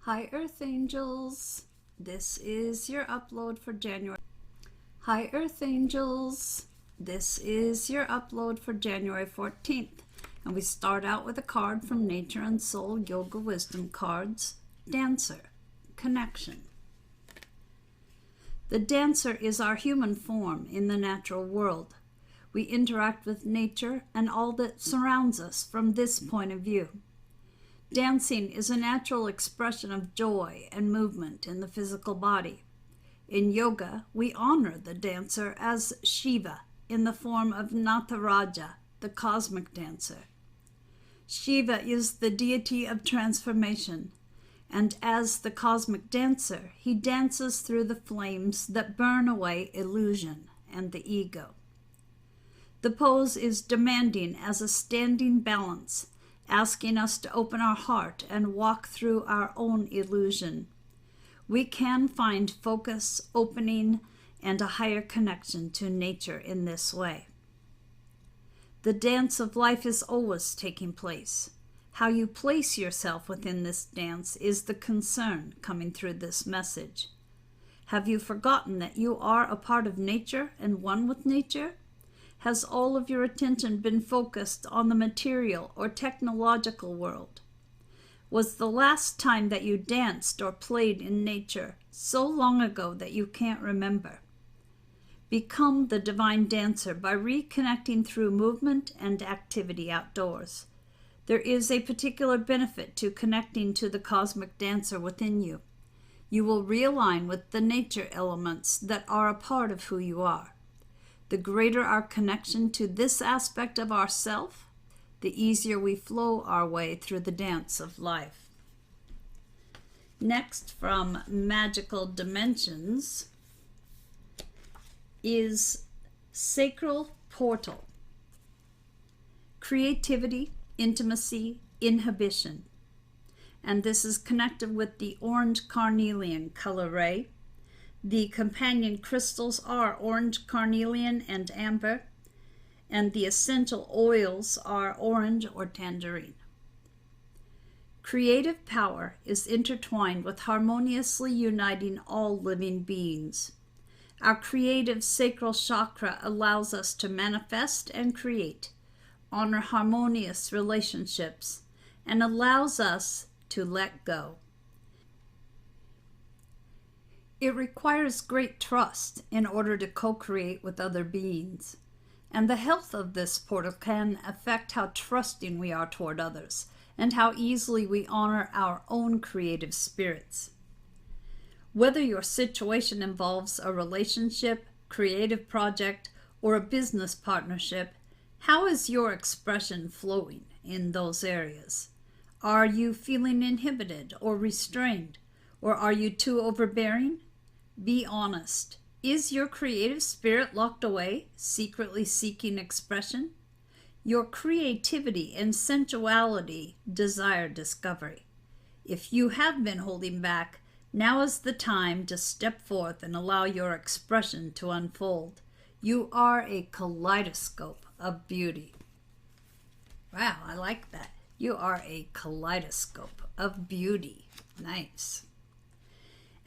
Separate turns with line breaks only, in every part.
Hi Earth Angels, this is your upload for January. Hi Earth Angels, this is your upload for January 14th. And we start out with a card from Nature and Soul Yoga Wisdom Cards, Dancer, Connection. The dancer is our human form in the natural world. We interact with nature and all that surrounds us from this point of view. Dancing is a natural expression of joy and movement in the physical body. In yoga, we honor the dancer as Shiva in the form of Nataraja, the cosmic dancer. Shiva is the deity of transformation, and as the cosmic dancer, he dances through the flames that burn away illusion and the ego. The pose is demanding as a standing balance, asking us to open our heart and walk through our own illusion. We can find focus, opening, and a higher connection to nature in this way. The dance of life is always taking place. How you place yourself within this dance is the concern coming through this message. Have you forgotten that you are a part of nature and one with nature? Has all of your attention been focused on the material or technological world? Was the last time that you danced or played in nature so long ago that you can't remember? Become the divine dancer by reconnecting through movement and activity outdoors. There is a particular benefit to connecting to the cosmic dancer within you. You will realign with the nature elements that are a part of who you are. The greater our connection to this aspect of ourself, the easier we flow our way through the dance of life. Next, from Magical Dimensions, is Sacral Portal. Creativity, intimacy, inhibition. And this is connected with the orange carnelian color ray. The companion crystals are orange carnelian and amber, and the essential oils are orange or tangerine. Creative power is intertwined with harmoniously uniting all living beings. Our creative sacral chakra allows us to manifest and create, honor harmonious relationships, and allows us to let go. It requires great trust in order to co-create with other beings, and the health of this portal can affect how trusting we are toward others and how easily we honor our own creative spirits. Whether your situation involves a relationship, creative project, or a business partnership, how is your expression flowing in those areas? Are you feeling inhibited or restrained, or are you too overbearing? Be honest. Is your creative spirit locked away, secretly seeking expression? Your creativity and sensuality desire discovery. If you have been holding back, now is the time to step forth and allow your expression to unfold. You are a kaleidoscope of beauty. Wow, I like that. You are a kaleidoscope of beauty. Nice.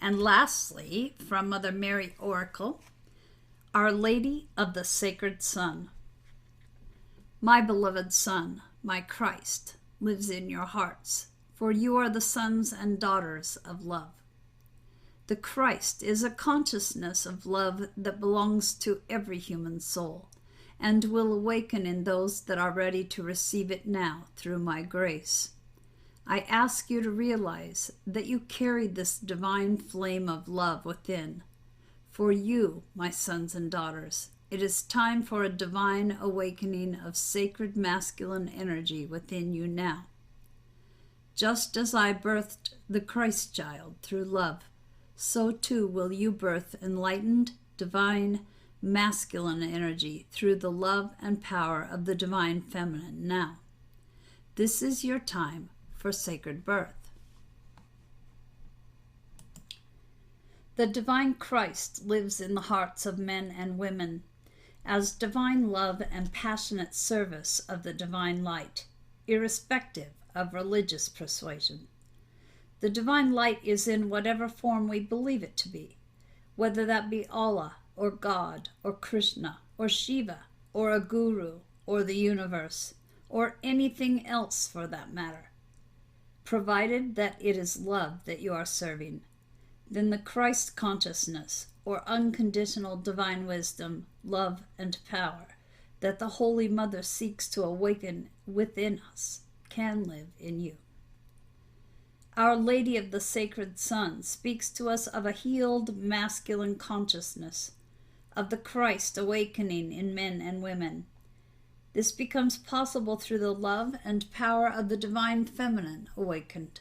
And lastly, from Mother Mary Oracle, Our Lady of the Sacred Sun. My beloved Son, my Christ, lives in your hearts, for you are the sons and daughters of love. The Christ is a consciousness of love that belongs to every human soul, and will awaken in those that are ready to receive it now through my grace. I ask you to realize that you carry this divine flame of love within. For you, my sons and daughters, it is time for a divine awakening of sacred masculine energy within you now. Just as I birthed the Christ child through love, so too will you birth enlightened, divine, masculine energy through the love and power of the divine feminine now. This is your time for sacred birth. The divine Christ lives in the hearts of men and women as divine love and passionate service of the divine light, irrespective of religious persuasion. The divine light is in whatever form we believe it to be, whether that be Allah or God or Krishna or Shiva or a guru or the universe or anything else for that matter. Provided that it is love that you are serving, then the Christ consciousness or unconditional divine wisdom, love, and power that the Holy Mother seeks to awaken within us can live in you. Our Lady of the Sacred Sun speaks to us of a healed masculine consciousness, of the Christ awakening in men and women. This becomes possible through the love and power of the Divine Feminine awakened.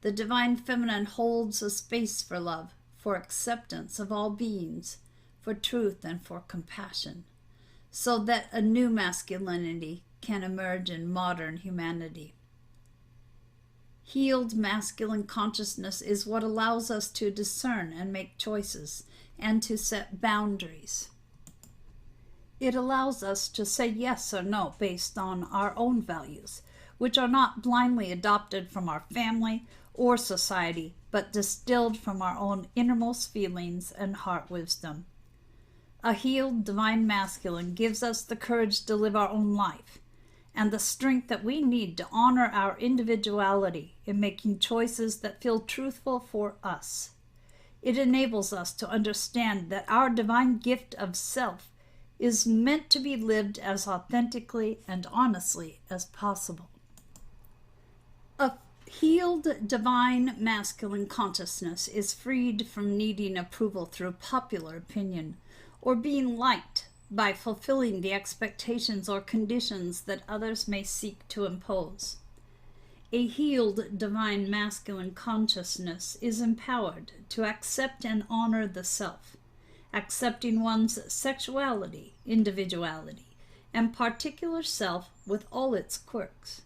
The Divine Feminine holds a space for love, for acceptance of all beings, for truth and for compassion, so that a new masculinity can emerge in modern humanity. Healed masculine consciousness is what allows us to discern and make choices and to set boundaries. It allows us to say yes or no based on our own values, which are not blindly adopted from our family or society, but distilled from our own innermost feelings and heart wisdom. A healed divine masculine gives us the courage to live our own life and the strength that we need to honor our individuality in making choices that feel truthful for us. It enables us to understand that our divine gift of self is meant to be lived as authentically and honestly as possible. A healed divine masculine consciousness is freed from needing approval through popular opinion or being liked by fulfilling the expectations or conditions that others may seek to impose. A healed divine masculine consciousness is empowered to accept and honor the self, accepting one's sexuality, individuality, and particular self with all its quirks.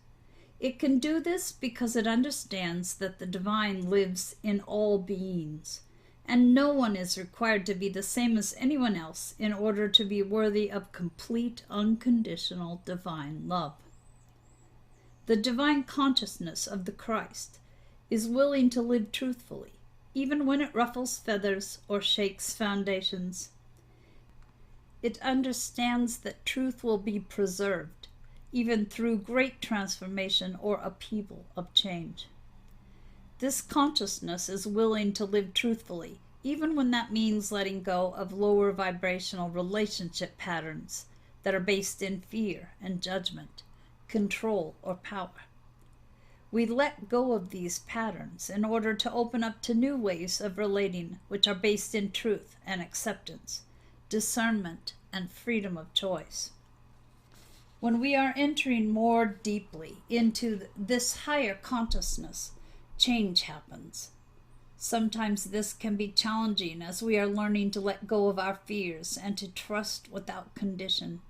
It can do this because it understands that the divine lives in all beings, and no one is required to be the same as anyone else in order to be worthy of complete, unconditional divine love. The divine consciousness of the Christ is willing to live truthfully, even when it ruffles feathers or shakes foundations. It understands that truth will be preserved, even through great transformation or upheaval of change. This consciousness is willing to live truthfully, even when that means letting go of lower vibrational relationship patterns that are based in fear and judgment, control, or power. We let go of these patterns in order to open up to new ways of relating, which are based in truth and acceptance, discernment, and freedom of choice. When we are entering more deeply into this higher consciousness, change happens. Sometimes this can be challenging as we are learning to let go of our fears and to trust without condition.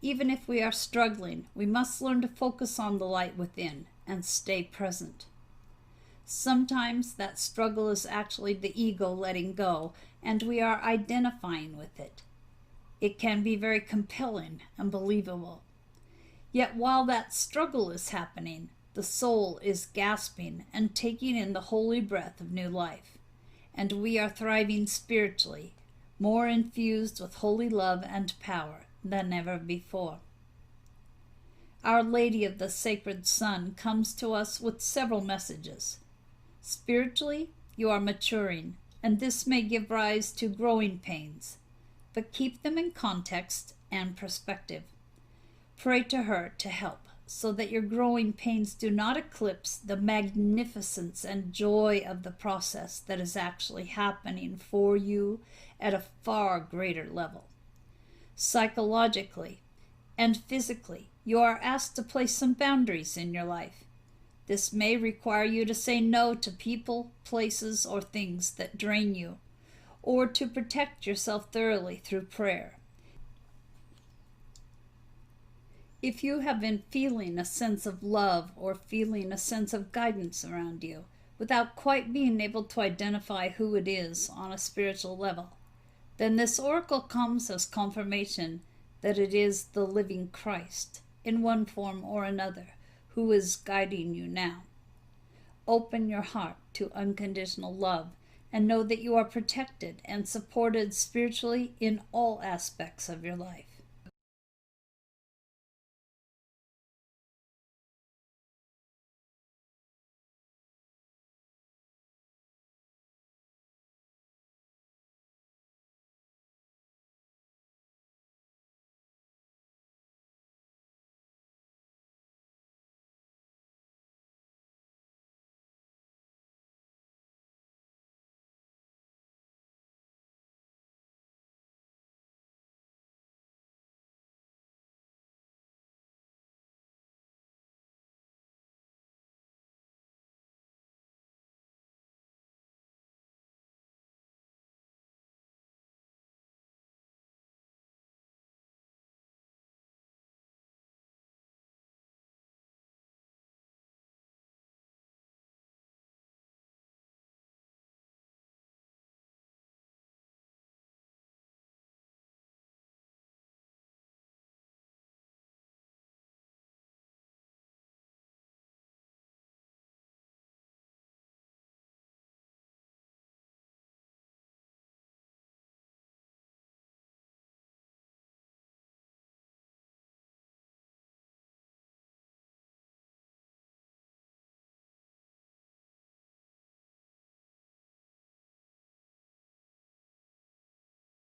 Even if we are struggling, we must learn to focus on the light within and stay present. Sometimes that struggle is actually the ego letting go, and we are identifying with it. It can be very compelling and believable. Yet while that struggle is happening, the soul is gasping and taking in the holy breath of new life, and we are thriving spiritually, more infused with holy love and power than ever before. Our Lady of the Sacred Sun comes to us with several messages. Spiritually, you are maturing, and this may give rise to growing pains, but keep them in context and perspective. Pray to her to help, so that your growing pains do not eclipse the magnificence and joy of the process that is actually happening for you at a far greater level. Psychologically and physically, you are asked to place some boundaries in your life. This may require you to say no to people, places, or things that drain you, or to protect yourself thoroughly through prayer. If you have been feeling a sense of love or feeling a sense of guidance around you, without quite being able to identify who it is on a spiritual level, then this oracle comes as confirmation that it is the living Christ, in one form or another, who is guiding you now. open your heart to unconditional love and know that you are protected and supported spiritually in all aspects of your life.